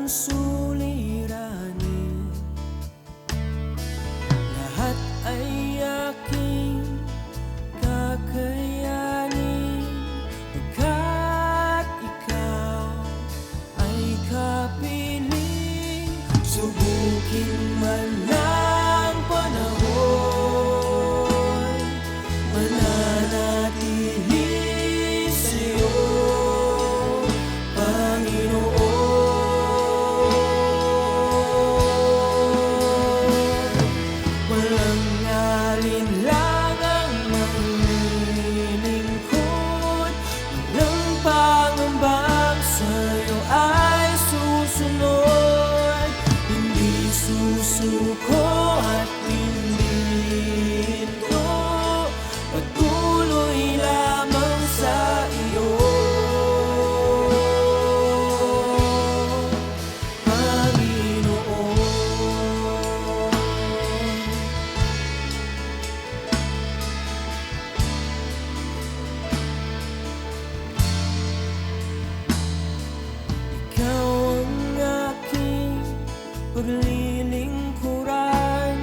suliranin, lahat ay aking kakayanin, pagkat ikaw ay kapiling. Subukin man ng panahon, mananatili sa'yo, Panginoon. Walang alinlangang maglilingkod, walang pangambang sa'yo ay susunod. Hindi susuko at hindi ito, patuloy lamang sa iyo, Panginoon. Ikaw ang aking paglilingkuran,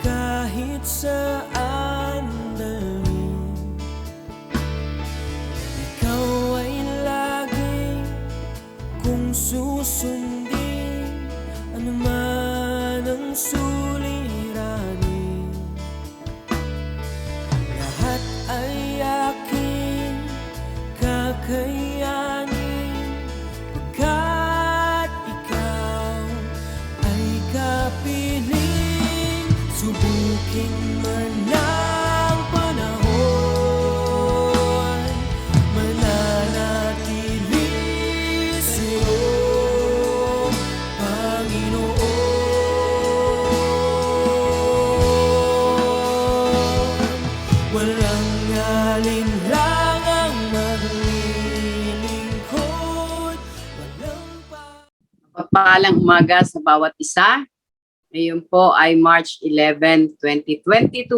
kahit saan dalhin. Ikaw ay lagi kung susundin, anuman ang suliranin, lahat ay aking kakayanin, pagkat ikaw ay kapiling. Subukin man ng panahon, mananatili sa'yo, Panginoon. Walang alinlangang maglilingkod, walang Mapagpalang umaga sa bawat isa. Ngayon po ay March 11, 2022.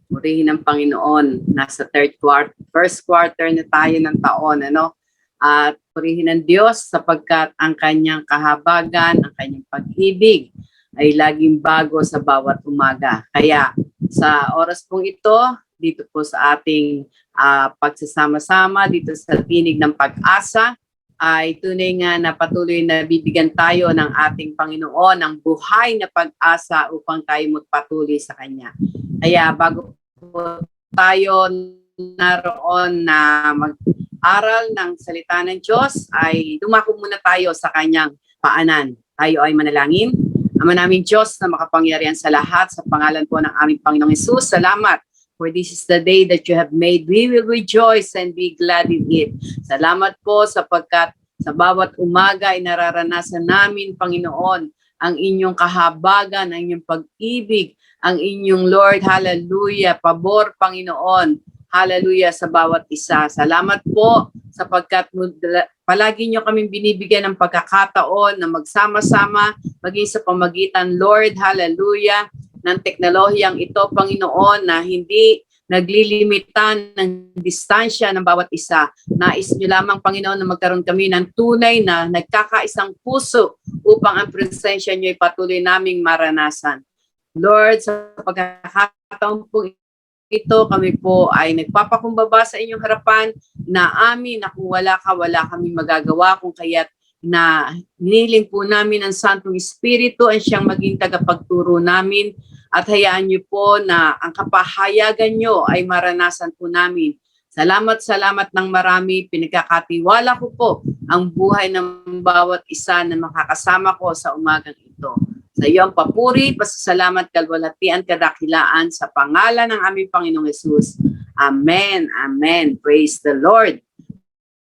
Purihin ang Panginoon. Nasa first quarter na tayo ng taon, ano? At purihin ang Diyos sapagkat ang kanyang kahabagan, ang kanyang pag-ibig ay laging bago sa bawat umaga. Kaya sa oras pong ito, dito po sa ating pagsasama-sama, dito sa Tinig ng Pag-asa, ay tunay nga na patuloy na bibigyan tayo ng ating Panginoon ng buhay na pag-asa upang tayo magpatuloy sa Kanya. Kaya bago po tayo naroon na mag-aral ng salita ng Diyos, ay dumako muna tayo sa Kanyang paanan. Tayo ay manalangin. Ama naming Diyos na makapangyarihan sa lahat, sa pangalan po ng aming Panginoong Hesus, salamat. For this is the day that you have made. We will rejoice and be glad in it. Salamat po sapagkat sa bawat umaga ay nararanasan namin, Panginoon, ang inyong kahabagan, ang inyong pag-ibig, ang inyong Lord, hallelujah, pabor, Panginoon, hallelujah sa bawat isa. Salamat po sapagkat palagi nyo kaming binibigyan ng pagkakataon na magsama-sama, maging sa pamagitan, Lord, hallelujah, ng teknolohiyang ito, Panginoon, na hindi naglilimitan ng distansya ng bawat isa. Nais nyo lamang, Panginoon, na magkaroon kami ng tunay na nagkakaisang puso upang ang presensya nyo ay patuloy naming maranasan. Lord, sa pagkakataon po ito, kami po ay nagpapakumbaba sa inyong harapan na amin na kung wala ka, wala kaming magagawa, kung kaya't na hiniling po namin ang Santong Espiritu ang siyang maging tagapagturo namin at hayaan niyo po na ang kapahayagan niyo ay maranasan po namin. Salamat ng marami, pinagkakatiwala ko po ang buhay ng bawat isa na makakasama ko sa umagang ito. Sa iyo ang papuri, pasasalamat, kalwalhatian, kadakilaan sa pangalan ng aming Panginoong Hesus. Amen, amen. Praise the Lord.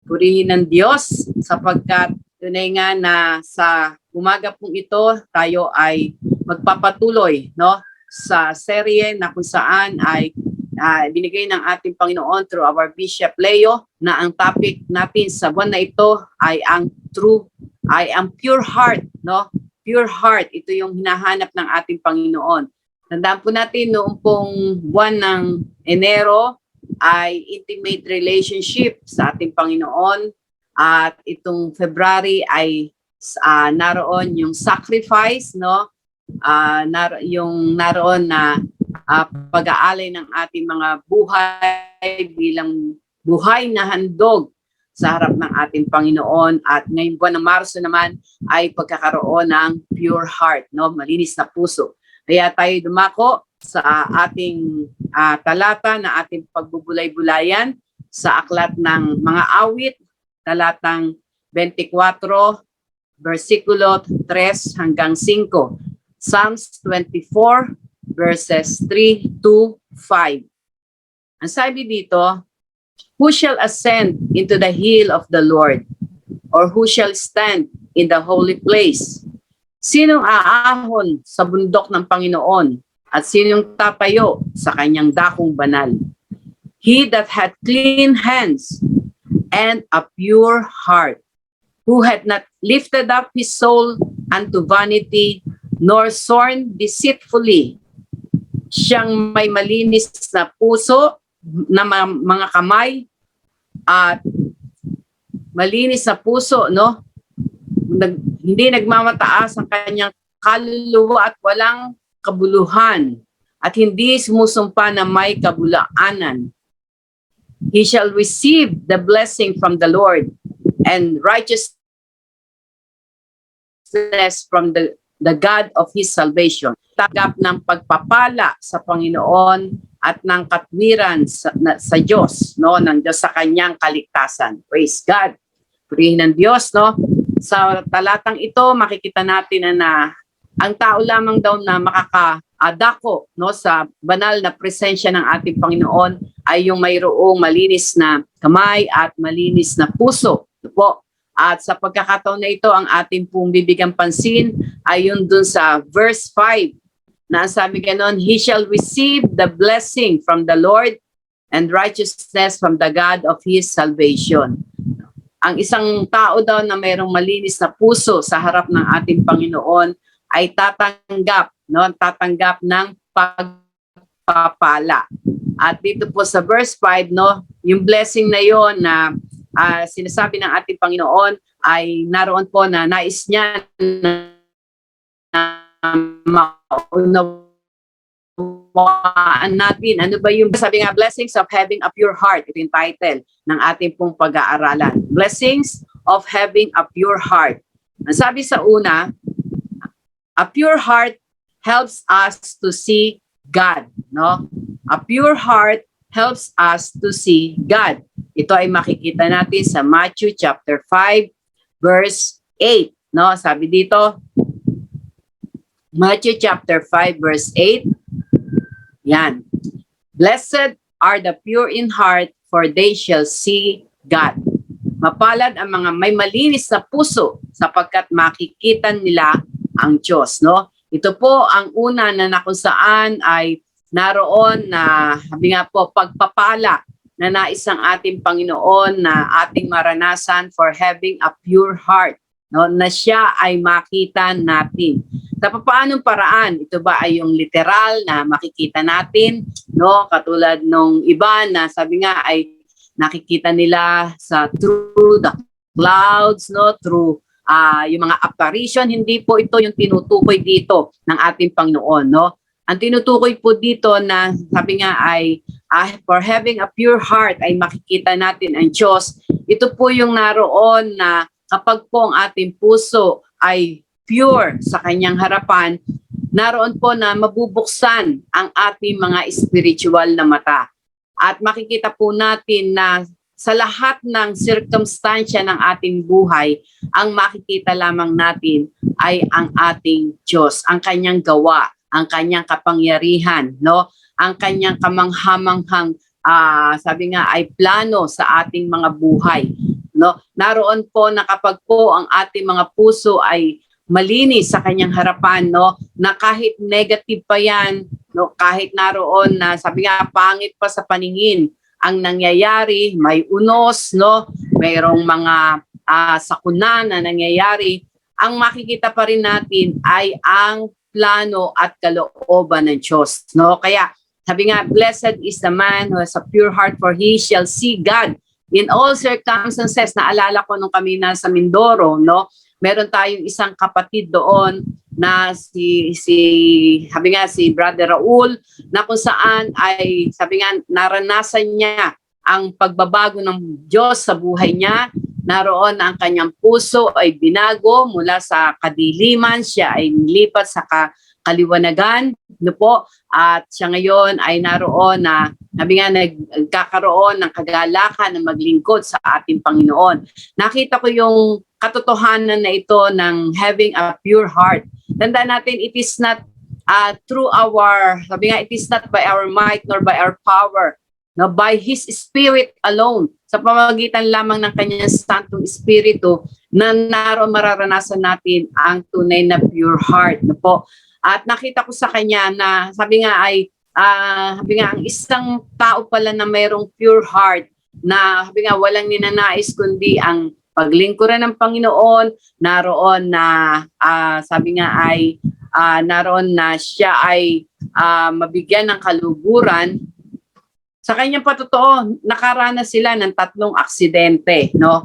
Purihin ng Diyos sapagkat tunay nga na sa umaga pong ito, tayo ay magpapatuloy, no, sa serye na kung saan ay binigay ng ating Panginoon through our Bishop Leo na ang topic natin sa buwan na ito ay ang pure heart, no? Pure heart, ito yung hinahanap ng ating Panginoon. Tandaan po natin noong pong buwan ng Enero ay intimate relationship sa ating Panginoon. At itong February ay naroon yung sacrifice, no? Yung naroon na pag-aalay ng ating mga buhay bilang buhay na handog sa harap ng ating Panginoon. At ngayong buwan ng Marso naman ay pagkakaroon ng pure heart, no? Malinis na puso. Kaya tayo dumako sa ating talata na ating pagbubulay-bulayan sa aklat ng mga awit, talatang 24, versikulo 3 hanggang 5. Psalms 24, verses 3 to 5. Ang sabi dito, who shall ascend into the hill of the Lord? Or who shall stand in the holy place? Sinong aahon sa bundok ng Panginoon? At sinong tatayo sa kanyang dakong banal? He that had clean hands and a pure heart, who had not lifted up his soul unto vanity, nor sworn deceitfully. Siyang may malinis na puso, na mga kamay, at malinis na puso, no? Hindi nagmamataas ang kanyang kaluluwa at walang kabuluhan, at hindi sumusumpa na may kabulaanan. He shall receive the blessing from the Lord and righteousness from the God of his salvation. Tagap ng pagpapala sa Panginoon at ng katwiran sa Diyos, no? Ng Diyos sa kanyang kaligtasan. Praise God. Purihin ng Diyos, no? Sa talatang ito, makikita natin na ang tao lamang daw na makakadako, no, sa banal na presensya ng ating Panginoon ay yung mayroong malinis na kamay at malinis na puso. Ito po. At sa pagkakataon na ito, ang ating pong bibigyan pansin ay yun dun sa verse 5 na sabi ganon, he shall receive the blessing from the Lord and righteousness from the God of his salvation. Ang isang tao daw na mayroong malinis na puso sa harap ng ating Panginoon ay tatanggap, no, tatanggap ng pagpapala. At dito po sa verse 5, no, yung blessing na yon na sinasabi ng ating Panginoon ay naroon po na nais niya na maunawaan natin. Ano ba yung sabi nga, blessings of having a pure heart? Ito yung title ng ating pong pag-aaralan. Blessings of having a pure heart. Ang sabi sa una, a pure heart helps us to see God, no? A pure heart helps us to see God. Ito ay makikita natin sa Matthew chapter 5 verse 8, no? Sabi dito, Matthew chapter 5 verse 8. Yan. Blessed are the pure in heart, for they shall see God. Mapalad ang mga may malinis na puso, sapagkat makikita nila ang Diyos, no? Ito po ang una na kung saan ay naroon na, sabi nga po, pagpapala na nais ng ating Panginoon na ating maranasan for having a pure heart, no? Na siya ay makita natin. Sa paanong paraan? Ito ba ay yung literal na makikita natin, no? Katulad nung iba na sabi nga ay nakikita nila through the clouds, no? Through yung mga apparition. Hindi po ito yung tinutukoy dito ng ating Panginoon, no? Ang tinutukoy po dito na sabi nga ay for having a pure heart ay makikita natin ang Diyos. Ito po yung naroon na kapag po ang ating puso ay pure sa kanyang harapan, naroon po na mabubuksan ang ating mga spiritual na mata. At makikita po natin na sa lahat ng circumstansya ng ating buhay, ang makikita lamang natin ay ang ating Diyos, ang kanyang gawa, ang kanyang kapangyarihan, no? Ang kanyang kamanghamanghang sabi nga ay plano sa ating mga buhay, no? Naroon po na kapag po ang ating mga puso ay malinis sa kanyang harapan, no, na kahit negative pa yan, no, kahit naroon na sabi nga pangit pa sa paningin ang nangyayari, may unos, no, mayroong mga sakuna na nangyayari, ang makikita pa rin natin ay ang plano at kalooban ng Diyos, no? Kaya sabi nga, blessed is the man who has a pure heart, for he shall see God in all circumstances. Naalala ko nung kami nasa Mindoro, no? meron tayong isang kapatid doon na sabi nga si Brother Raul, na kung saan ay sabi nga naranasan niya ang pagbabago ng Diyos sa buhay niya. Naroon ang kanyang puso ay binago mula sa kadiliman, siya ay nilipat sa kaliwanagan, no po, at siya ngayon ay naroon na sabi nga nagkakaroon ng kagalakan na maglingkod sa ating Panginoon. Nakita ko yung katotohanan na ito ng having a pure heart. Tandaan natin, it is not through our, sabi nga, it is not by our might nor by our power, no, by His Spirit alone, sa pamamagitan lamang ng kanyang Santong Espiritu, na naroon mararanasan natin ang tunay na pure heart, no po. At nakita ko sa kanya na sabi nga ang isang tao pala na mayroong pure heart, na sabi nga walang ninanais kundi ang paglingkuran ng Panginoon, naroon na sabi nga ay naroon na siya ay mabigyan ng kaluguran. Sa kanyang patotoo, nakaranas sila ng 3 aksidente, no?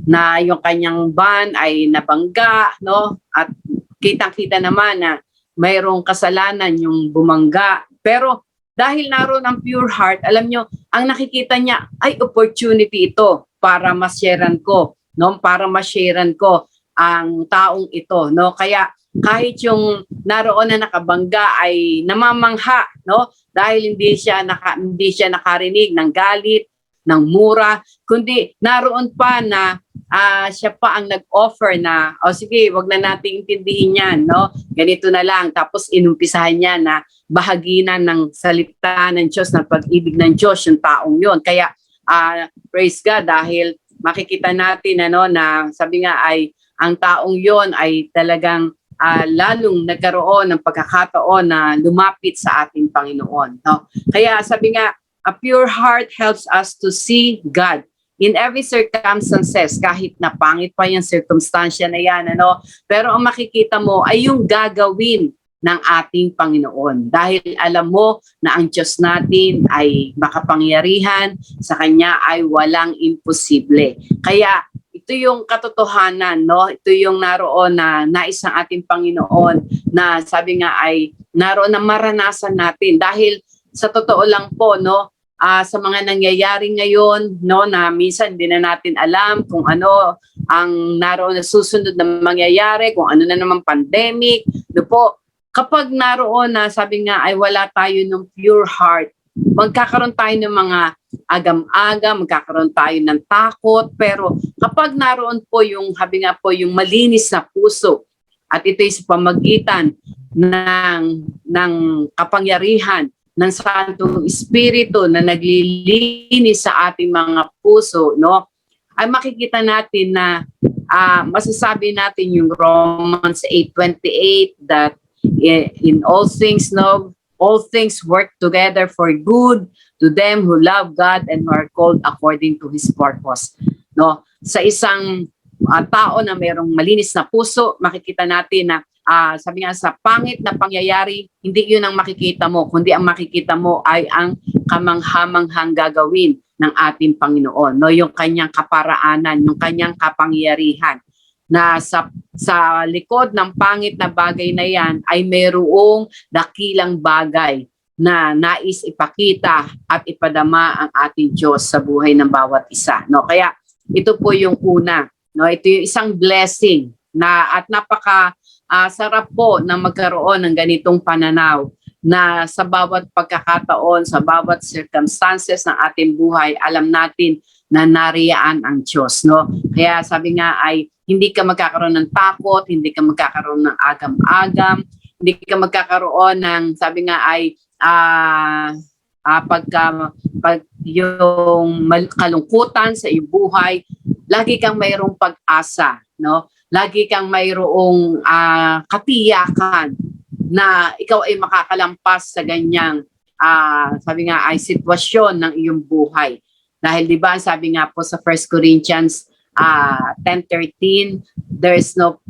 Na yung kanyang van ay nabangga, no? At kitang-kita naman na mayroong kasalanan yung bumangga. Pero dahil naroon ang pure heart, alam nyo, ang nakikita niya ay opportunity ito para ma-sharean ko, no? Para ma-sharean ko ang taong ito, no? Kaya kahit yung naroon na nakabangga ay namamangha, no? Dahil hindi siya nakarinig ng galit, ng mura, kundi naroon pa na siya pa ang nag-offer na, sige, wag na nating intindihin yan, no? Ganito na lang. Tapos inumpisahan niya na bahaginan ng salita ng Diyos, ng pag-ibig ng Diyos, yung taong yon. Kaya, praise God, dahil makikita natin, na sabi nga ay, ang taong yon ay talagang lalong nagkaroon ng pagkakataon na lumapit sa ating Panginoon. No? Kaya sabi nga, a pure heart helps us to see God in every circumstances, kahit na pangit pa yung circumstansya na yan, pero ang makikita mo ay yung gagawin ng ating Panginoon. Dahil alam mo na ang Diyos natin ay makapangyarihan, sa Kanya ay walang imposible. Kaya ito yung katotohanan, no? Ito yung naroon na nais ng ating Panginoon na sabi nga ay naroon na maranasan natin. Dahil sa totoo lang po, no, sa mga nangyayari ngayon, no, na minsan hindi na natin alam kung ano ang naroon na susunod na mangyayari, kung ano na naman pandemic, no po. Kapag naroon na sabi nga ay wala tayo ng pure heart, magkakaroon tayo ng mga agam-agam, magkakaroon tayo ng takot, pero kapag naroon po yung, sabi nga po, yung malinis na puso, at ito ay sa pamagitan ng kapangyarihan ng Santong Espiritu na naglilinis sa ating mga puso, no? Ay makikita natin na masasabi natin yung Romans 8:28 that in all things, no, all things work together for good to them who love God and who are called according to His purpose. No, sa isang tao na mayroong malinis na puso, makikita natin na sabi nga sa pangit na pangyayari, hindi yun ang makikita mo, kundi ang makikita mo ay ang kamanghamanghang gagawin ng ating Panginoon. No, yung kanyang kaparaanan, yung kanyang kapangyarihan, na sa likod ng pangit na bagay na yan ay mayroong dakilang bagay na nais ipakita at ipadama ang ating Diyos sa buhay ng bawat isa. No, kaya ito po yung una, no, ito yung isang blessing na at napaka sarap po na magkaroon ng ganitong pananaw na sa bawat pagkakataon, sa bawat circumstances ng ating buhay, alam natin na nariyaan ang Diyos, no? Kaya sabi nga ay hindi ka magkakaroon ng takot, hindi ka magkakaroon ng agam-agam, hindi ka magkakaroon ng, sabi nga ay pag yung kalungkutan sa iyong buhay, lagi kang mayroong pag-asa, no? Lagi kang mayroong katiyakan na ikaw ay makakalampas sa ganyang sabi nga ay sitwasyon ng iyong buhay. Dahil 'di ba, sabi nga po sa 1 Corinthians 10:13, there is no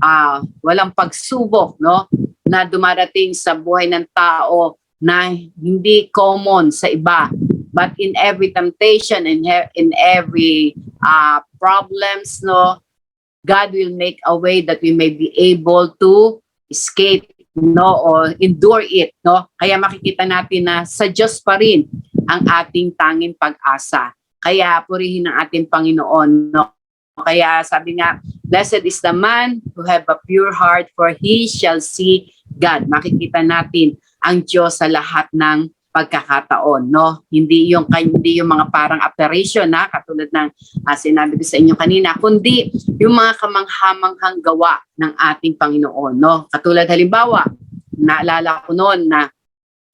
walang pagsubok, no, na dumarating sa buhay ng tao na hindi common sa iba. But in every temptation, in every problems, no, God will make a way that we may be able to escape, no, or endure it, no. Kaya makikita natin na sa Diyos pa rin ang ating tanging pag-asa. Kaya purihin ang ating Panginoon, no. Kaya sabi nga, blessed is the man who have a pure heart, for he shall see God. Makikita natin ang Diyos sa lahat ng pagkakataon, no? Hindi yung mga parang operation na katulad ng sinabi ko sa inyo kanina, kundi yung mga kamanghamanghang gawa ng ating Panginoon, no? Katulad halimbawa, naalala ko noon na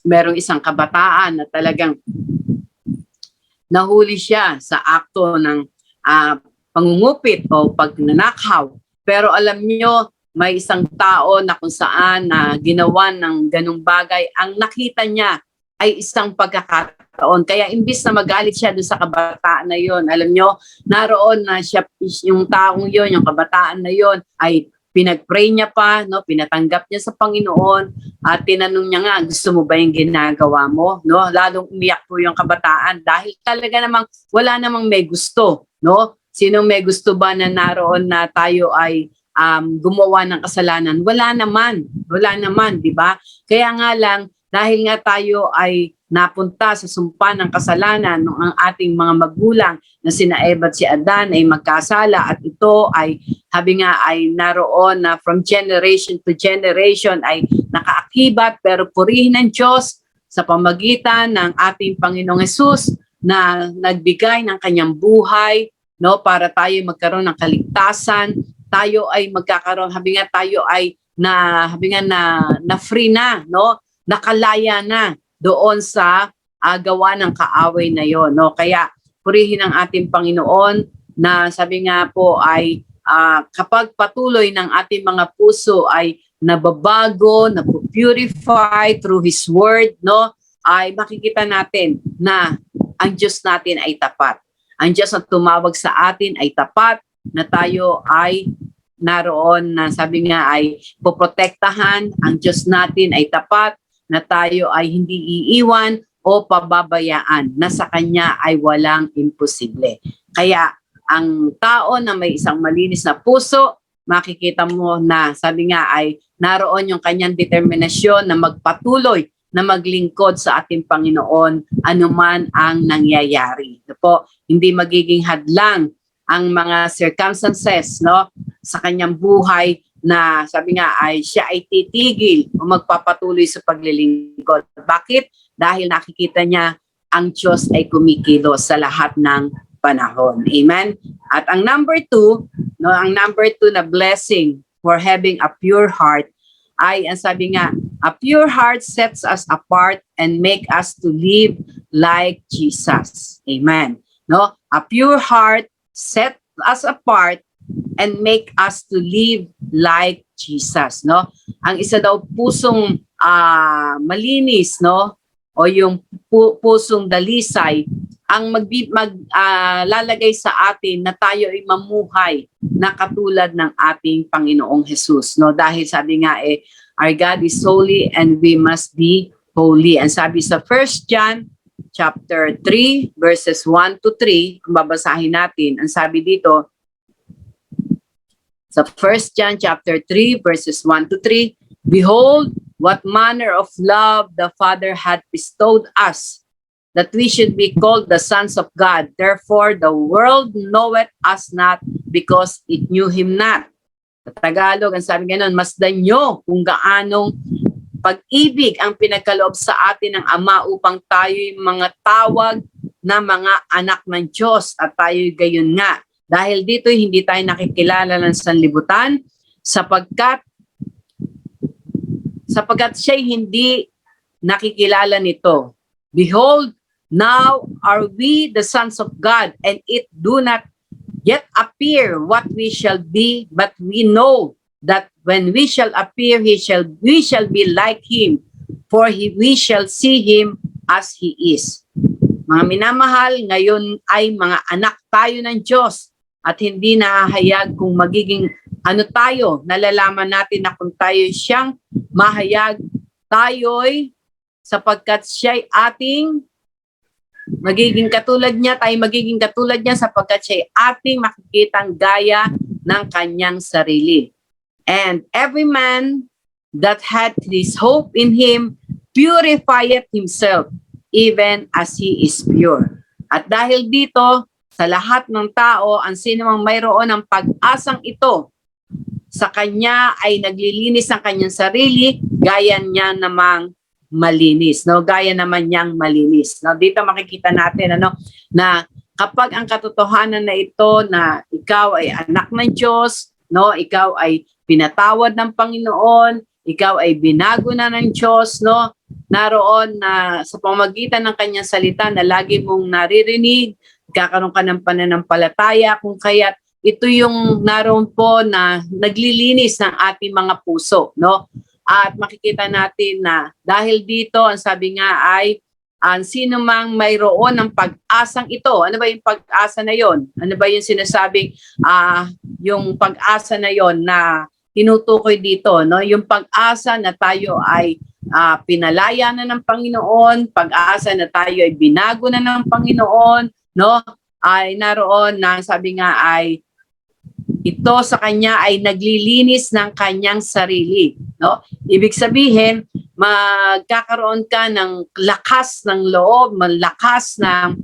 merong isang kabataan na talagang nahuli siya sa akto ng pangungupit o pagnanakaw. Pero alam niyo, may isang tao na kung saan na ginawa ng ganung bagay, ang nakita niya ay isang pagkakataon. Kaya imbis na magalit siya doon sa kabataan na yon, alam niyo, naroon na siya, yung taong yon, yung kabataan na yon, ay pinag-pray niya pa, no, pinatanggap niya sa Panginoon at tinanong niya nga, gusto mo ba yung ginagawa mo, no? Lalong umiyak po yung kabataan dahil talaga namang wala namang may gusto, no? Sinong may gusto ba na naroon na tayo ay gumawa ng kasalanan? Wala naman, di ba? Kaya nga lang, dahil nga tayo ay napunta sa sumpa ng kasalanan nung ang ating mga magulang na sina Eva at si Adan ay magkasala at ito ay, sabi nga, ay naroon na from generation to generation ay nakaakibat, pero purihin ng Diyos sa pamagitan ng ating Panginoong Hesus na nagbigay ng kanyang buhay, no, para tayo magkaroon ng kaligtasan, tayo ay magkakaroon, sabi nga tayo ay na free na, no, nakalaya na doon sa gawa ng kaaway na yon, no. Kaya purihin ang ating Panginoon na sabi nga po ay kapag patuloy ng ating mga puso ay nababago, napupurify through His Word, no, ay makikita natin na ang Diyos natin ay tapat. Ang Diyos na tumawag sa atin ay tapat, na tayo ay naroon na sabi nga ay poprotektahan. Ang Diyos natin ay tapat, na tayo ay hindi iiwan o pababayaan, na sa Kanya ay walang imposible. Kaya ang tao na may isang malinis na puso, makikita mo na sabi nga ay naroon yung kanyang determinasyon na magpatuloy na maglingkod sa ating Panginoon anuman ang nangyayari. Po, hindi magiging hadlang ang mga circumstances, no, sa kanyang buhay na sabi nga ay siya ay titigil o magpapatuloy sa paglilingkod. Bakit? Dahil nakikita niya ang Diyos ay kumikilos sa lahat ng panahon. Amen? At ang number 2, no, ang number 2 na blessing for having a pure heart ay, ang sabi nga, a pure heart sets us apart and make us to live like Jesus. Amen. No? A pure heart set us apart and make us to live like Jesus, no? Ang isa daw pusong malinis, no? O yung pusong dalisay ang lalagay sa atin na tayo ay mamuhay na katulad ng ating Panginoong Hesus, no? Dahil sabi nga our God is holy and we must be holy. And sabi sa 1 John chapter 3 verses 1 to 3, kung babasahin natin, ang sabi dito sa 1 John chapter 3 verses 1 to 3, behold, what manner of love the Father had bestowed us, that we should be called the sons of God. Therefore, the world knoweth us not because it knew Him not. Sa Tagalog, ang sabi ganun, masdan nyo kung gaanong pag-ibig ang pinagkaloob sa atin ng Ama upang tayo'y mga tawag na mga anak ng Diyos, at tayo'y gayon nga. Dahil dito hindi tayo nakikilala ng sanlibutan sapagkat siya'y hindi nakikilala nito. Behold, now are we the sons of God, and it do not yet appear what we shall be, but we know that when we shall appear, we shall be like Him, for we shall see Him as He is. Mga minamahal, ngayon ay mga anak tayo ng Diyos, at hindi nahahayag kung magiging ano tayo. Nalalaman natin na kung tayo siyang mahayag, tayo'y sapagkat siya'y ating magiging katulad niya, tayo magiging katulad niya sapagkat siya'y ating makikitang gaya ng kanyang sarili. And every man that had his hope in him purifieth himself, even as he is pure. At dahil dito, sa lahat ng tao, ang sinumang mayroon ng pag-asang ito, sa kanya ay naglilinis ang kanyang sarili, gaya niya namang malinis. No? Gaya naman niyang malinis. No? Dito makikita natin na kapag ang katotohanan na ito na ikaw ay anak ng Diyos, no? Ikaw ay pinatawad ng Panginoon, ikaw ay binago na ng Diyos, no? Naroon na sa pamamagitan ng kanyang salita na lagi mong naririnig, kakaroon ka ng pananampalataya, kung kaya't ito yung naroon po na naglilinis ng ating mga puso, no? At makikita natin na dahil dito, ang sabi nga ay, ang sino mang mayroon ng pag-asang ito. Ano ba yung pag-asa na yon? Ano ba yung sinasabing yung pag-asa na yon na tinutukoy dito, no? Yung pag-asa na tayo ay pinalaya na ng Panginoon, pag-asa na tayo ay binago na ng Panginoon, no? Ay naroon na sabi nga ay ito sa kanya ay naglilinis ng kanyang sarili, no? Ibig sabihin, magkakaroon ka ng lakas ng loob, malakas ng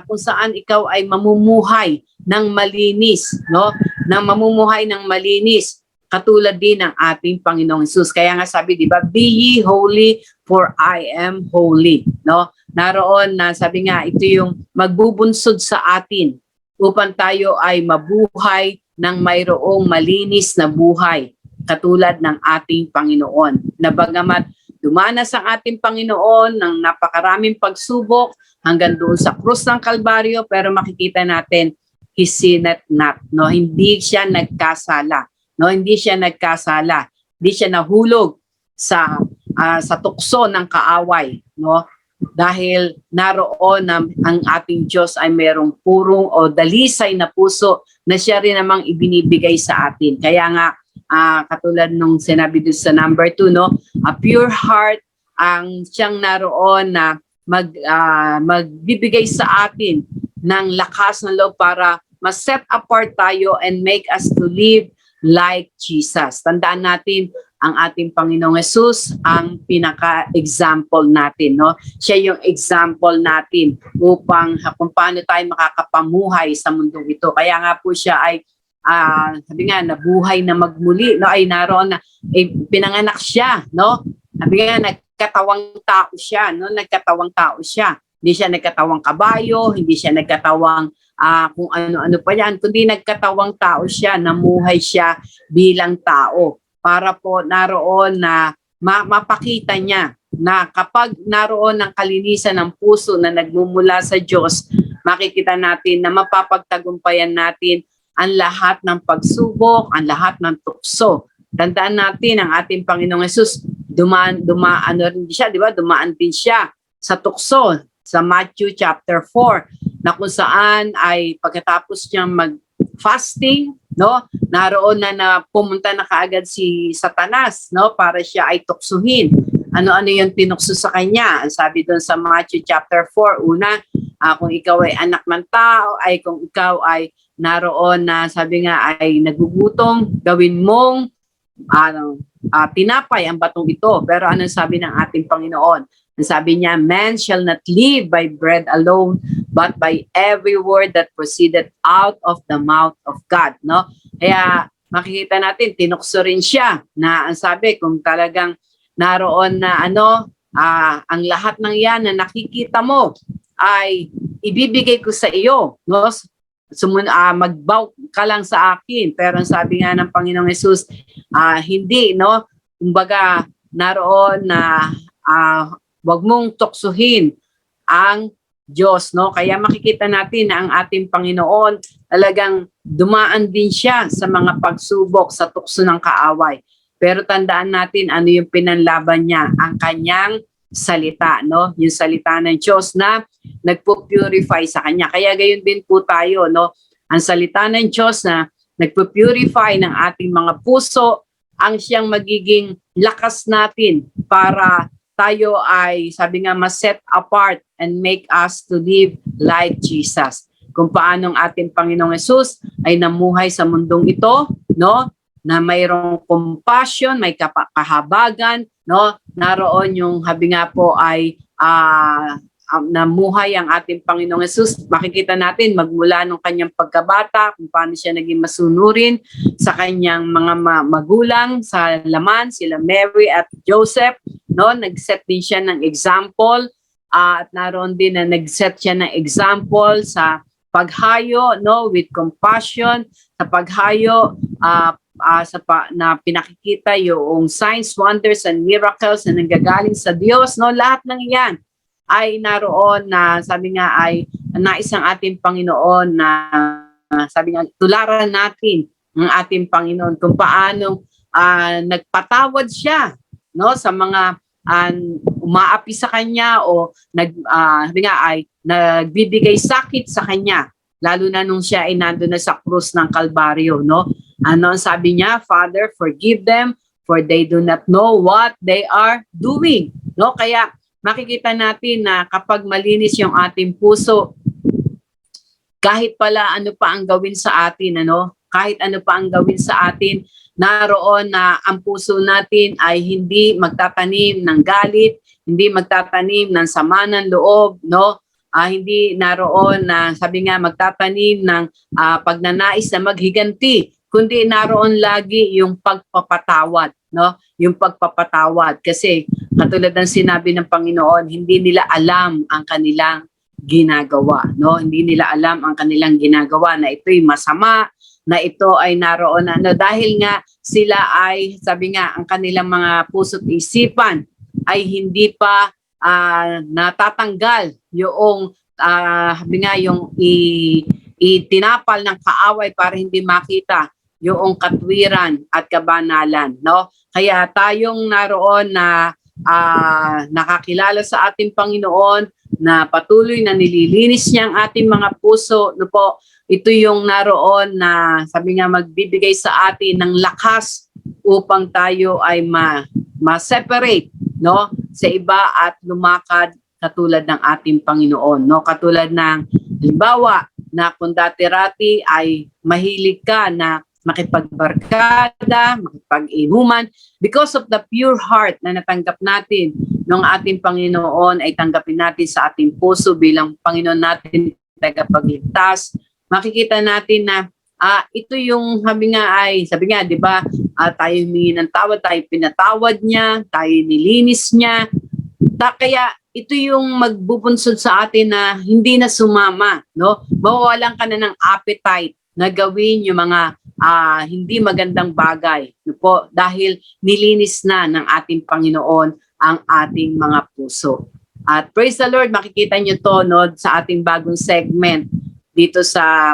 kung saan ikaw ay mamumuhay ng malinis, no? Nang mamumuhay ng malinis, katulad din ng ating Panginoong Hesus. Kaya nga sabi, di ba, be ye holy for I am holy, no? Naroon na sabi nga, ito yung magbubunsod sa atin upang tayo ay mabuhay ng mayroong malinis na buhay katulad ng ating Panginoon. Na bagamat dumanas ang ating Panginoon ng napakaraming pagsubok hanggang doon sa krus ng Kalbaryo, pero makikita natin, he sinned not, no? Hindi siya nagkasala, no? Hindi siya nagkasala. Hindi siya nahulog sa tukso ng kaaway, no? Dahil naroon na ang ating Diyos ay mayroong purong o dalisay na puso na siya rin namang ibinibigay sa atin. Kaya nga, katulad nung sinabi doon sa number 2, no? A pure heart ang siyang naroon na magbibigay sa atin ng lakas ng loob para ma-set apart tayo and make us to live like Jesus. Tandaan natin, ang ating Panginoong Hesus ang pinaka-example natin, no? Siya yung example natin upang kung paano tayo makakapamuhay sa mundong ito. Kaya nga po siya ay sabi nga nabuhay na magmuli, no? Ay naroon na pinanganak siya, no? Sabi nga nagkatawang tao siya, no? Nagkatawang tao siya. Hindi siya nagkatawang kabayo, hindi siya nagkatawang kung ano-ano pa yan, kundi nagkatawang tao siya, namuhay siya bilang tao. Para po naroon na mapakita niya na kapag naroon ng kalinisan ng puso na nagmumula sa Diyos, makikita natin na mapapagtagumpayan natin ang lahat ng pagsubok, ang lahat ng tukso. Tandaan natin ang ating Panginoong Hesus, dumaan rin siya, di ba? Dumaan din siya sa tukso sa Matthew chapter 4 na kung saan ay pagkatapos niyang mag-fasting, no? Naroon na pumunta na kaagad si Satanas, no? Para siya ay tuksuhin. Ano-ano yung tinukso sa kanya? Ang sabi doon sa Matthew chapter 4, una, kung ikaw ay anak ng tao, ay kung ikaw ay naroon na sabi nga ay nagugutom, gawin mong tinapay ang batong ito. Pero anong sabi ng ating Panginoon? Ang sabi niya, man shall not live by bread alone, but by every word that proceeded out of the mouth of God, no? Kaya makikita natin, tinukso rin siya na ang sabi, kung talagang naroon na ang lahat ng yan na nakikita mo ay ibibigay ko sa iyo, no? Mag-bow ka lang sa akin. Pero ang sabi nga ng Panginoong Hesus, hindi, no? Kumbaga, naroon na wag mong tuksuhin ang Diyos, no? Kaya makikita natin na ang ating Panginoon talagang dumaan din siya sa mga pagsubok sa tukso ng kaaway. Pero tandaan natin ano yung pinanlaban niya, ang kanyang salita, no? Yung salita ng Diyos na nagpo-purify sa kanya. Kaya gayon din po tayo, no? Ang salita ng Diyos na nagpo-purify ng ating mga puso ang siyang magiging lakas natin para tayo ay, sabi nga, ma-set apart and make us to live like Jesus. kung paano ang ating Panginoong Hesus ay namuhay sa mundong ito, no? Na mayroong compassion, may kahabagan, no? Naroon yung habi nga po ay namuhay ang ating Panginoong Hesus. Makikita natin magmula nung kanyang pagkabata, kung paano siya naging masunurin sa kanyang mga magulang sa laman, sila Mary at Joseph, no? Nag-set din siya ng example at naroon din na nag-set siya ng example sa paghayo, no, with compassion, sa paghayo na pinakikita yung signs, wonders, and miracles na nanggagaling sa Diyos, no, lahat ng iyan ay naroon na sabi nga ay nais ng ating Panginoon na sabi nga tularan natin ng ating Panginoon kung paano nagpatawad siya, no, sa mga umaapi sa kanya o sabi nga ay nagbibigay sakit sa kanya, lalo na nung siya ay nandun na sa krus ng Kalbaryo, no? Ano ang sabi niya? Father, forgive them for they do not know what they are doing, no? Kaya makikita natin na kapag malinis yung ating puso, kahit pala ano pa ang gawin sa atin, ano? Kahit ano pa ang gawin sa atin, naroon na ang puso natin ay hindi magtatanim ng galit, hindi magtatanim ng sama ng loob, no? Hindi naroon na sabi nga magtatanim ng pagnanais na maghiganti, kundi naroon lagi yung pagpapatawad, no? Yung pagpapatawad kasi katulad ng sinabi ng Panginoon, hindi nila alam ang kanilang ginagawa, no? Hindi nila alam ang kanilang ginagawa na ito'y masama, na ito ay naroon dahil nga sila ay sabi nga ang kanilang mga puso't isipan ay hindi pa natatanggal yung sabi nga yung itinapal ng kaaway para hindi makita yung katwiran at kabanalan, no? Kaya tayong naroon na nakakilala sa ating Panginoon na patuloy na nililinis niya ang ating mga puso, no po, ito yung naroon na sabi nga magbibigay sa atin ng lakas upang tayo ay ma-separate, no, sa iba at lumakad katulad ng ating Panginoon, no? Katulad ng halimbawa na kung dati-rati ay mahilig ka na makipagbarkada, makipag-inuman, because of the pure heart na natanggap natin ng ating Panginoon ay tanggapin natin sa ating puso bilang Panginoon natin tagapagligtas. Makikita natin na ito yung sabi nga, di ba, tayo humingi ng tawad, tayo pinatawad niya, tayo nilinis niya. Kaya ito yung magbubunsod sa atin na hindi na sumama, no? Mawawalan ka na ng appetite na gawin yung mga hindi magandang bagay, no po, dahil nilinis na ng ating Panginoon ang ating mga puso. At praise the Lord, makikita nyo to, no, sa ating bagong segment dito sa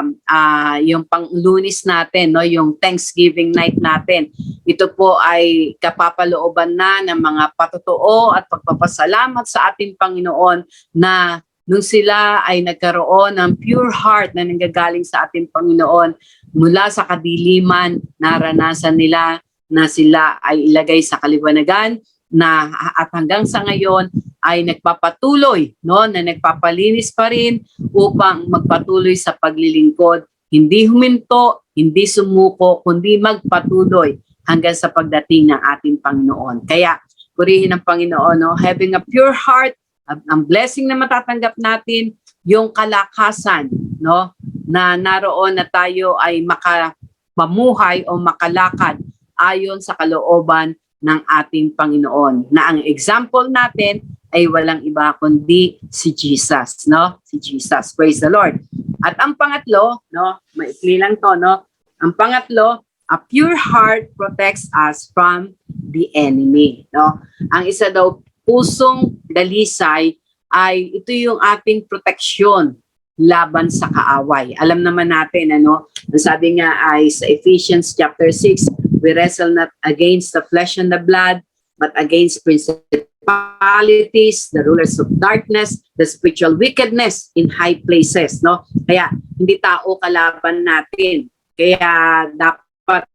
yung pang-Lunes natin, no, yung Thanksgiving night natin. Ito po ay kapapalooban na ng mga patotoo at pagpapasalamat sa ating Panginoon na nung sila ay nagkaroon ng pure heart na nanggagaling sa ating Panginoon mula sa kadiliman, naranasan nila na sila ay ilagay sa kaliwanagan na at hanggang sa ngayon ay nagpapatuloy, no, na nagpapalinis pa rin upang magpatuloy sa paglilingkod, hindi huminto, hindi sumuko, kundi magpatuloy hanggang sa pagdating ng ating Panginoon. Kaya purihin ng Panginoon, no, having a pure heart, ang blessing na matatanggap natin, yung kalakasan, no, na naroon na tayo ay makapamuhay o makalakad ayon sa kalooban ng ating Panginoon. Na ang example natin ay walang iba kundi si Jesus, no? Si Jesus. Praise the Lord. At ang pangatlo, no, maikli lang to, no? Ang pangatlo, a pure heart protects us from the enemy, no? Ang isa daw pusong dalisay ay ito yung ating proteksyon laban sa kaaway. Alam naman natin, ano, sabi nga ay sa Ephesians chapter 6, we wrestle not against the flesh and the blood, but against principalities, the rulers of darkness, the spiritual wickedness in high places, no? Kaya hindi tao kalaban natin. Kaya dapat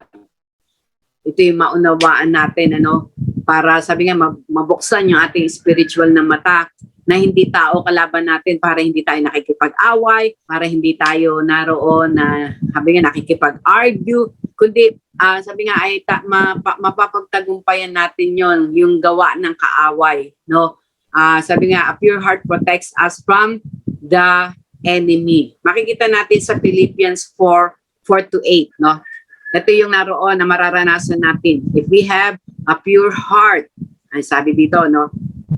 ito yung maunawaan natin, ano, para sabi nga mabuksan yung ating spiritual na mata na hindi tao kalaban natin para hindi tayo nakikipag-away, para hindi tayo naroon na sabi nga nakikipag-argue, kundi sabi nga ay mapapagtagumpayan natin yon yung gawa ng kaaway, no? Sabi nga, a pure heart protects us from the enemy. Makikita natin sa Philippians 4:4-8, no? Ito yung naroon na mararanasan natin. If we have a pure heart, ay sabi dito, no?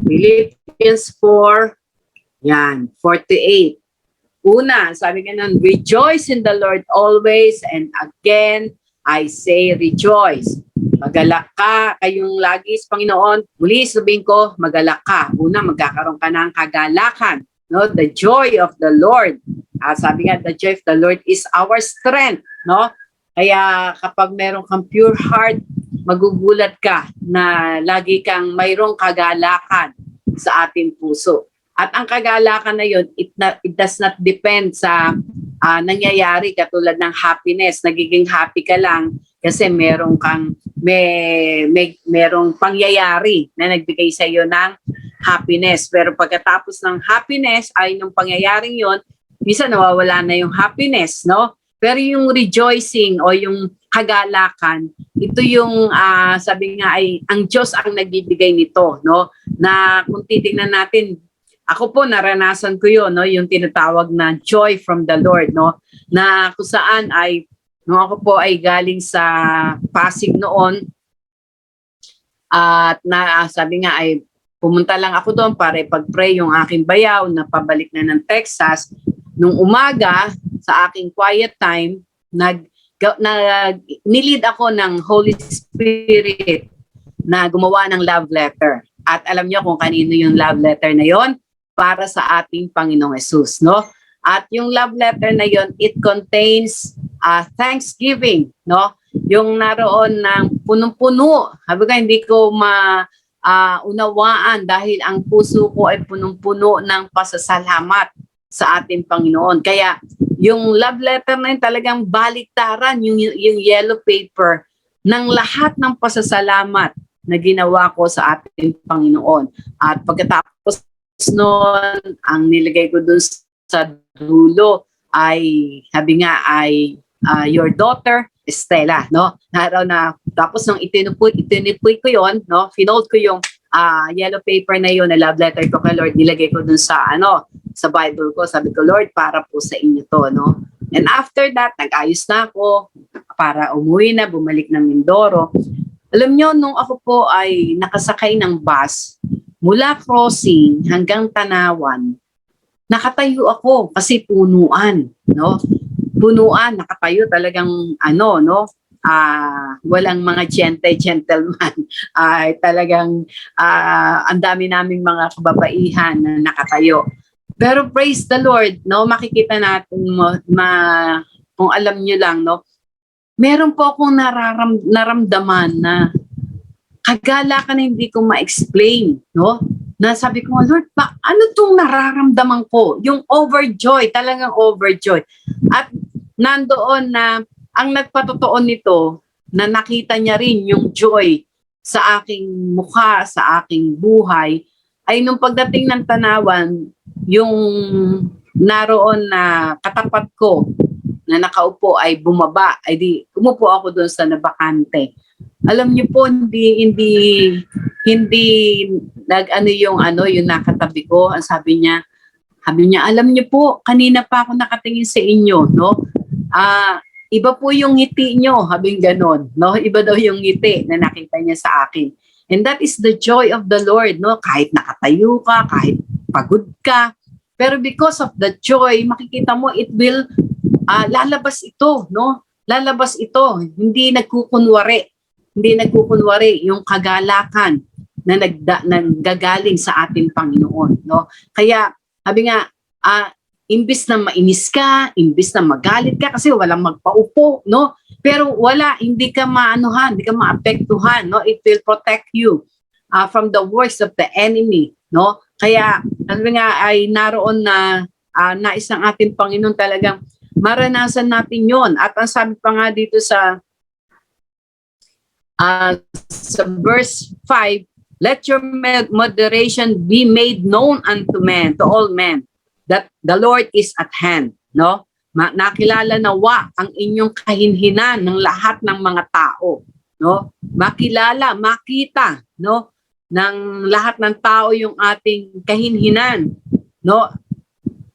Philippians 4, yan, 4-8. Una, sabi nga nun, rejoice in the Lord always, and again, I say rejoice. Magalak ka, kayong lagi sa Panginoon. Muli sabihin ko, magalak ka. Una, magkakaroon ka ng kagalakan. No? The joy of the Lord. Sabi nga, the joy of the Lord is our strength. No? Kaya kapag meron kang pure heart, magugulat ka na lagi kang mayroong kagalakan sa ating puso. At ang kagalakan na yun, it does not depend sa nangyayari katulad ng happiness. Nagiging happy ka lang kasi merong pangyayari na nagbigay sa iyo ng happiness. Pero pagkatapos ng happiness ay nung pangyayaring yon, minsan nawawala na yung happiness, no? Pero yung rejoicing o yung kagalakan, ito yung sabi nga ay ang Diyos ang nagbibigay nito, no? Na kung titingnan natin, ako po naranasan ko yun, no? Yung tinatawag na joy from the Lord, no? Na kung saan ay nung ako po ay galing sa Pasig noon at sabi nga ay pumunta lang ako doon para ipag-pray yung aking bayaw na pabalik na ng Texas. Nung umaga, sa aking quiet time, nilid ako ng Holy Spirit na gumawa ng love letter. At alam niyo kung kanino yung love letter na yon? Para sa ating Panginoong Hesus, no? At yung love letter na yon, it contains thanksgiving, no? Yung naroon ng punong-puno. Sabi ko, hindi ko unawaan dahil ang puso ko ay punong-puno ng pasasalamat sa ating Panginoon. Kaya yung love letter na yun talagang baliktaran, yung yellow paper ng lahat ng pasasalamat na ginawa ko sa ating Panginoon. At pagkatapos noon, ang nilagay ko dun sa dulo ay, sabi nga ay your daughter, Estela, no? Tapos nung itinupoy ko yon, no? Finold ko yung yellow paper na yon na love letter ko kay Lord, nilagay ko dun sa sa Bible ko. Sabi ko, Lord, para po sa inyo to, no? And after that, nag-ayos na ako para umuwi na, bumalik ng Mindoro. Alam nyo, nung ako po ay nakasakay ng bus, mula crossing hanggang Tanawan, nakatayo ako kasi punuan, no? Punuan, nakatayo talagang no? Walang mga gentleman. Talagang ang dami naming mga kababaihan na nakatayo. Pero praise the Lord, no? Makikita natin kung alam niyo lang, no? Meron po akong naramdaman na kagalakan na hindi ko ma-explain, no? Na sabi ko, Lord, ano tong nararamdaman ko? Yung overjoy, talagang overjoy. At nandoon na ang nagpatotoo nito, na nakita niya rin yung joy sa aking mukha, sa aking buhay, ay nung pagdating ng Tanawan, yung naroon na katapat ko, na nakaupo ay bumaba, ay di umupo ako doon sa nabakante. Alam niyo po, hindi yung nakatabi ko. Ang sabi niya, alam niyo po, kanina pa ako nakatingin sa inyo, no? Iba po yung ngiti niyo, habing ganon, no? Iba daw yung ngiti na nakita niya sa akin. And that is the joy of the Lord, no? Kahit nakatayo ka, kahit pagod ka, pero because of the joy, makikita mo, it will lalabas ito, no? Lalabas ito, hindi nagkukunwari yung kagalakan na naggagaling sa ating Panginoon, no? Kaya sabi nga, imbis na mainis ka, imbis na magalit ka kasi walang magpaupo, no? Pero hindi ka hindi ka maapektuhan, no? It will protect you from the works of the enemy, no? Kaya sabi nga ay naroon na nais ng ating Panginoon talagang maranasan natin yon. At ang sabi pa nga dito sa verse 5, Let your moderation be made known unto men, to all men, that the Lord is at hand. No? Nakilala nawa ang inyong kahinhinan ng lahat ng mga tao. No? Makilala, makita, no? Ng lahat ng tao yung ating kahinhinan. No?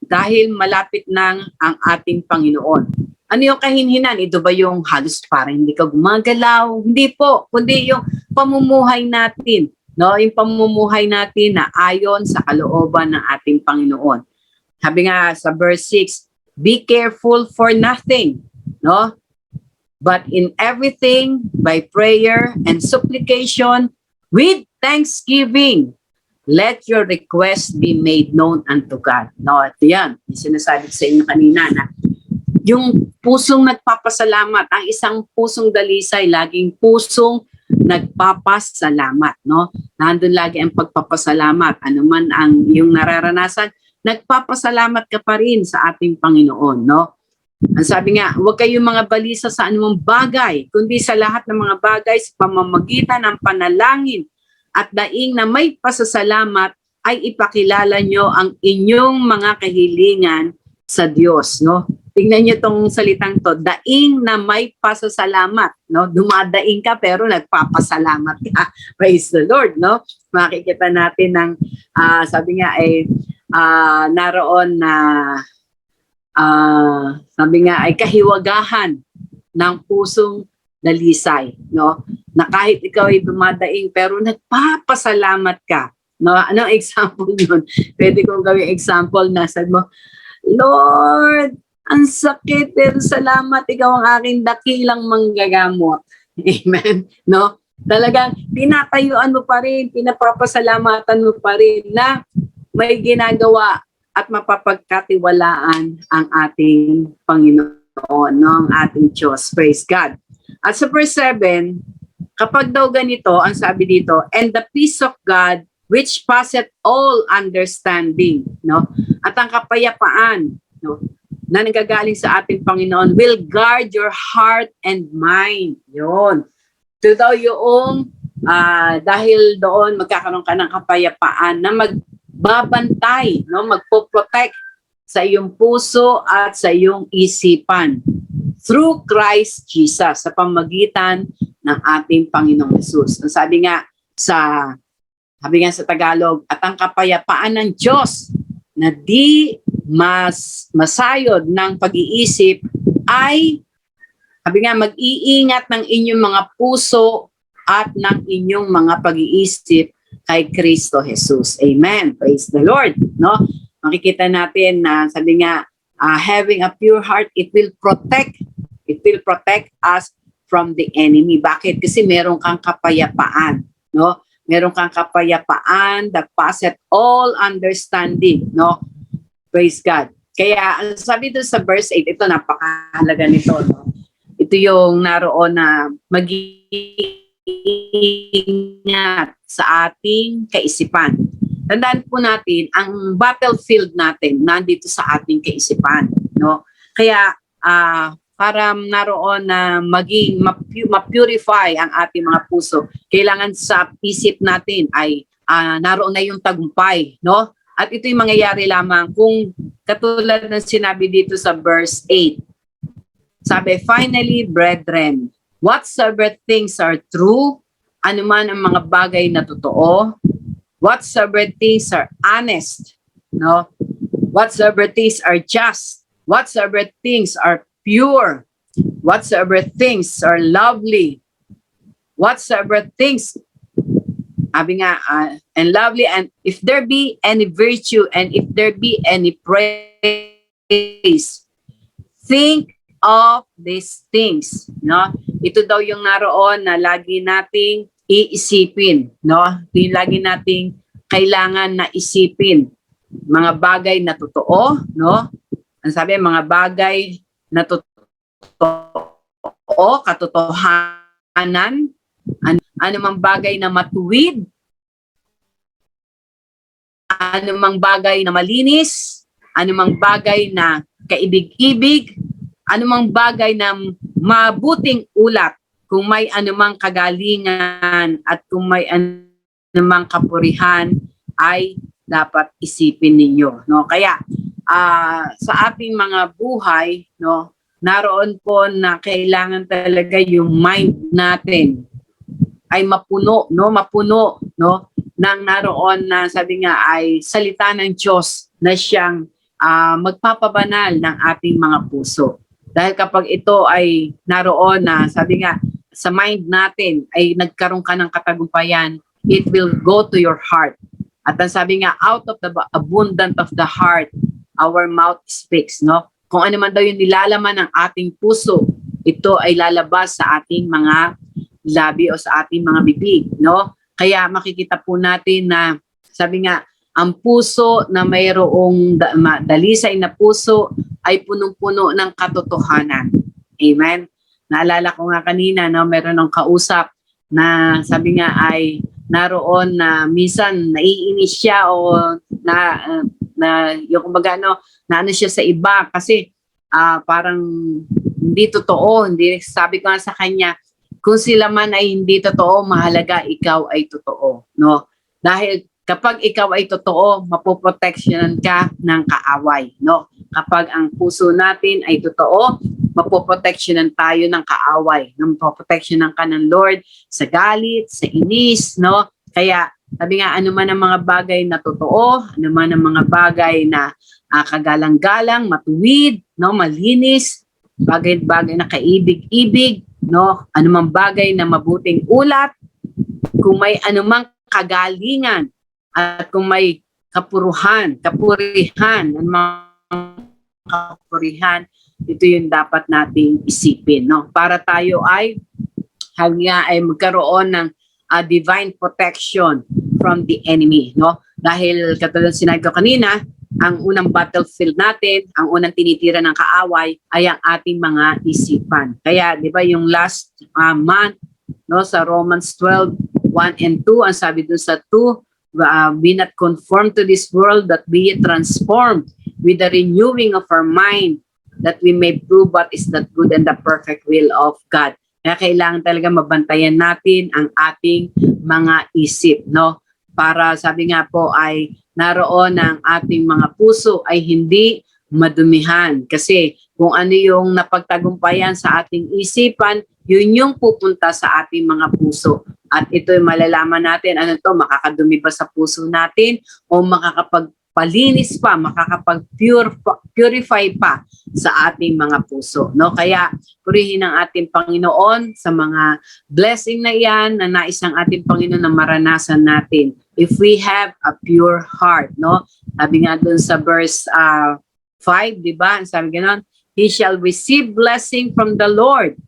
Dahil malapit nang ang ating Panginoon. Ano yung kahinhinan? Ito ba yung halos parang hindi ka gumagalaw? Hindi po, kundi yung pamumuhay natin. No, yung pamumuhay natin na ayon sa kalooban ng ating Panginoon. Sabi nga sa verse 6, be careful for nothing, no? But in everything, by prayer and supplication, with thanksgiving, let your request be made known unto God. No, ito yan. Yung sinasabi sa inyo kanina na yung pusong nagpapasalamat, ang isang pusong dalisay, laging pusong nagpapasalamat, no? Nandun lagi ang pagpapasalamat. Ano man ang iyong nararanasan, nagpapasalamat ka pa rin sa ating Panginoon, no? Ang sabi nga, huwag kayong mga balisa sa anumang bagay, kundi sa lahat ng mga bagay sa pamamagitan ng panalangin at daing na may pasasalamat ay ipakilala nyo ang inyong mga kahilingan sa Diyos, no? Tingnan niyo tong salitang to, daing na may pasasalamat, no? Dumadaing ka pero nagpapasalamat ka. Praise the Lord, no? Makikita natin ng sabi nga ay naroon na sabi nga ay kahiwagahan ng pusong dalisay, no? Na kahit ikaw ay dumadaing pero nagpapasalamat ka. No, anong example 'yun? Pwede kong gawing example na sabi mo, Lord, ang sakit, pero salamat, ikaw ang aking dakilang manggagamot. Amen? No? Talagang pinatayuan mo pa rin, pinapapasalamatan mo pa rin na may ginagawa at mapapagkatiwalaan ang ating Panginoon, no? Ang ating Diyos. Praise God. At sa verse 7, kapag daw ganito, ang sabi dito, and the peace of God, which passeth all understanding, no? At ang kapayapaan, no, na nanggagaling sa ating Panginoon will guard your heart and mind. Yun. Ito daw yung dahil doon magkakaroon ka ng kapayapaan na magbabantay, no, magpo-protect sa iyong puso at sa iyong isipan through Christ Jesus, sa pamagitan ng ating Panginoong Jesus. Ang sabi nga sa Tagalog, at ang kapayapaan ng Diyos na di masayod ng pag-iisip ay, sabi nga, mag-iingat ng inyong mga puso at ng inyong mga pag-iisip kay Kristo Jesus. Amen. Praise the Lord. No? Makikita natin na sabi nga, having a pure heart, it will protect us from the enemy. Bakit? Kasi meron kang kapayapaan. No? Meron kang kapayapaan that passeth all understanding. No? Praise God. Kaya sabi doon sa verse 8, ito napakahalaga nito. No? Ito yung naroon na mag-iingat sa ating kaisipan. Tandaan po natin, ang battlefield natin nandito sa ating kaisipan. No? Kaya para naroon na maging ma-purify ang ating mga puso, kailangan sa isip natin ay naroon na yung tagumpay. No? At ito yung mangyayari lamang kung katulad ng sinabi dito sa verse 8. Sabi, finally, brethren, whatsoever things are true, anuman ang mga bagay na totoo, whatsoever things are honest, no? Whatsoever things are just, whatsoever things are pure, whatsoever things are lovely, whatsoever things sabi nga, and lovely, and if there be any virtue, and if there be any praise, think of these things. No? Ito daw yung naroon na lagi nating iisipin. No? Ito yung lagi nating kailangan na isipin. Mga bagay na totoo. No? Ang sabi, mga bagay na totoo, katotohanan, anumang bagay na matuwid, anumang bagay na malinis, anumang bagay na kaibig-ibig, anumang bagay na mabuting ulat, kung may anumang kagalingan at kung may anumang kapurihan ay dapat isipin ninyo, no? Kaya sa ating mga buhay, no, naroon po na kailangan talaga yung mind natin ay mapuno, no, nang naroon na sabi nga ay salita ng Diyos na siyang magpapabanal ng ating mga puso. Dahil kapag ito ay naroon na sabi nga sa mind natin ay nagkaroon ka ng katagumpayan, it will go to your heart. At ang sabi nga, out of the abundant of the heart, our mouth speaks, no? Kung ano man daw yung nilalaman ng ating puso, ito ay lalabas sa ating mga labi o sa ating mga bibig, no? Kaya makikita po natin na, sabi nga, ang puso na mayroong dalisay na puso ay punong-puno ng katotohanan. Amen? Naalala ko nga kanina, no, meron ng kausap na sabi nga ay naroon na minsan naiinis siya o yung kumbaga no, na ano siya sa iba kasi parang hindi totoo. Hindi, sabi ko nga sa kanya, kung sila man ay hindi totoo, mahalaga ikaw ay totoo, no? Dahil kapag ikaw ay totoo, mapoproteksyonan ka ng kaaway, no? Kapag ang puso natin ay totoo, mapoproteksyonan tayo ng kaaway, no? Mapoproteksyonan ka ng Lord sa galit, sa inis, no? Kaya sabi nga, ano man ang mga bagay na totoo, ano man ang mga bagay na kagalang-galang, matuwid, no? Malinis, bagay-bagay na kaibig-ibig, no? Anumang bagay na mabuting ulat, kung may anumang kagalingan at kung may kapurihan, ito yung dapat nating isipin, no? Para tayo ay magkaroon ng divine protection from the enemy, no? Dahil katulad sinabi ko kanina, ang unang battlefield natin, ang unang tinitira ng kaaway ay ang ating mga isipan. Kaya, di ba, yung last month, no, sa Romans 12:1 and 2, ang sabi dun sa 2, be not conformed to this world, but be transformed with the renewing of our mind, that we may prove what is the good and the perfect will of God. Kaya kailangan talaga mabantayan natin ang ating mga isip, no? Para sabi nga po ay naroon ang ating mga puso ay hindi madumihan. Kasi kung ano yung napagtagumpayan sa ating isipan, yun yung pupunta sa ating mga puso. At ito'y malalaman natin, ano to, makakadumi ba sa puso natin o makakapagpalinis pa, makakapag-purify pa sa ating mga puso, no? Kaya purihin ang ating Panginoon sa mga blessing na iyan na nais ng ating Panginoon na maranasan natin. If we have a pure heart, no? Sabi nga dun sa verse 5, di ba? Sabi gano'n, he shall receive blessing from the Lord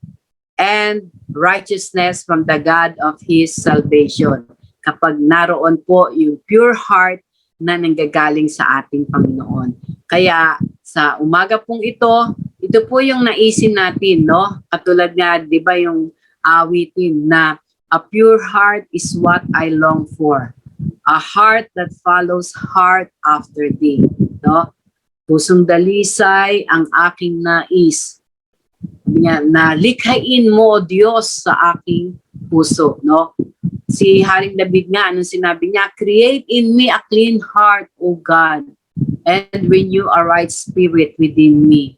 and righteousness from the God of his salvation. Kapag naroon po yung pure heart na nanggagaling sa ating Panginoon. Kaya sa umaga pong ito po yung naisin natin, no? Katulad nga, di ba, yung awitin na a pure heart is what I long for. A heart that follows heart after thee, no? Pusong dalisay ang aking nais. Na likhain mo, Diyos, sa aking puso, no? Si Haring David nga, anong sinabi niya? Create in me a clean heart, O God, and renew a right spirit within me.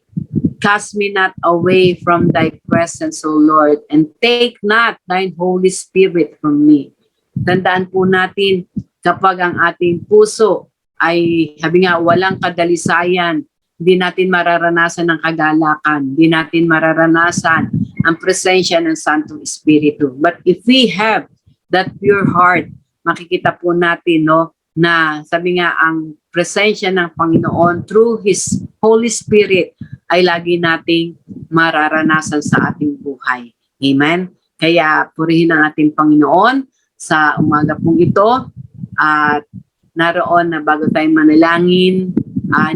Cast me not away from thy presence, O Lord, and take not thine Holy Spirit from me. Tandaan po natin, kapag ang ating puso ay, sabi nga, walang kadalisayan, hindi natin mararanasan ng kagalakan, hindi natin mararanasan ang presensya ng Santong Espiritu. But if we have that pure heart, makikita po natin, no, na sabi nga, ang presensya ng Panginoon through His Holy Spirit ay lagi nating mararanasan sa ating buhay. Amen? Kaya purihin ang ating Panginoon sa umaga pong ito. At naroon na bago tayo manalangin,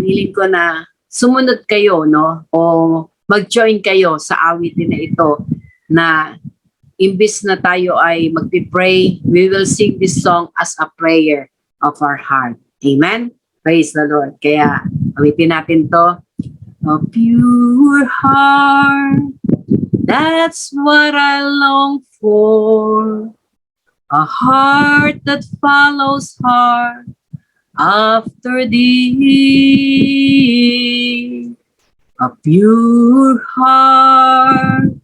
niling ko na sumunod kayo, no? O mag-join kayo sa awitin na ito na imbis na tayo ay magpipray, we will sing this song as a prayer of our heart. Amen? Praise the Lord. Kaya awitin natin to. A pure heart, that's what I long for. A heart that follows hard after thee. A pure heart,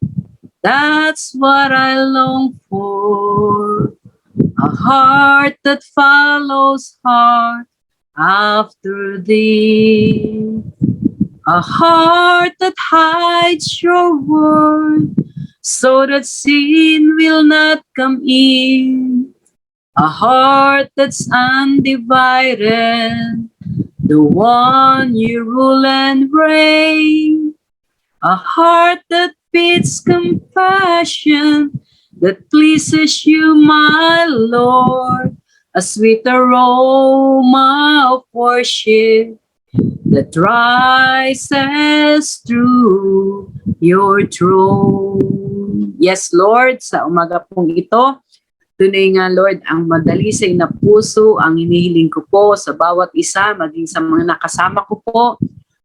that's what I long for. A heart that follows hard after thee. A heart that hides your word so that sin will not come in. A heart that's undivided, the one you rule and reign. A heart that fits compassion, that pleases you, my Lord. A sweet aroma of worship that rises through your throne. Yes, Lord, sa umaga pong ito, tunay nga, Lord, ang madalisay na puso ang hinihiling ko po sa bawat isa, maging sa mga nakasama ko po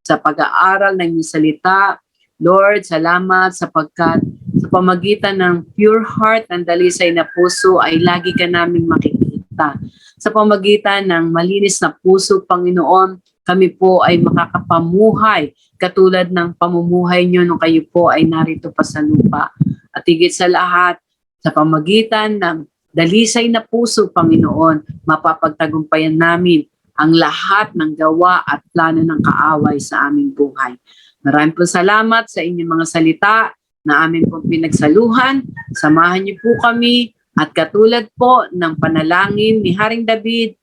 sa pag-aaral ng iyong salita. Lord, salamat sapagkat sa pamagitan ng pure heart and dalisay na puso ay lagi ka naming makikita. Sa pamagitan ng malinis na puso, Panginoon, kami po ay makakapamuhay katulad ng pamumuhay nyo nung kayo po ay narito pa sa lupa. At higit sa lahat, sa pamagitan ng dalisay na puso, Panginoon, mapapagtagumpayan namin ang lahat ng gawa at plano ng kaaway sa aming buhay. Maraming po salamat sa inyong mga salita na amin pong pinagsaluhan. Samahan niyo po kami at katulad po ng panalangin ni Haring David,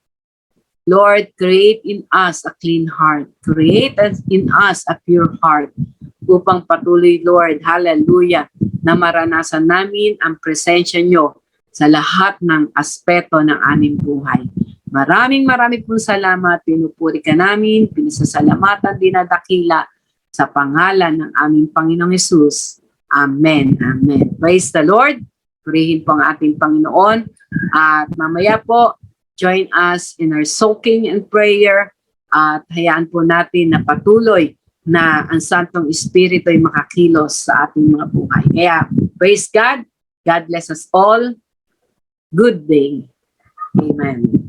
Lord, create in us a clean heart. Create in us a pure heart. Upang patuloy, Lord, hallelujah, na maranasan namin ang presensya nyo sa lahat ng aspeto ng aming buhay. Maraming pong salamat. Pinupuri ka namin, pinasasalamatan, dinadakila sa pangalan ng aming Panginoong Hesus. Amen. Amen. Praise the Lord. Purihin po ang ating Panginoon. At mamaya po, join us in our soaking and prayer at hayaan po natin na patuloy na ang Santong Espiritu ay makakilos sa ating mga buhay. Kaya, praise God. God bless us all. Good day. Amen.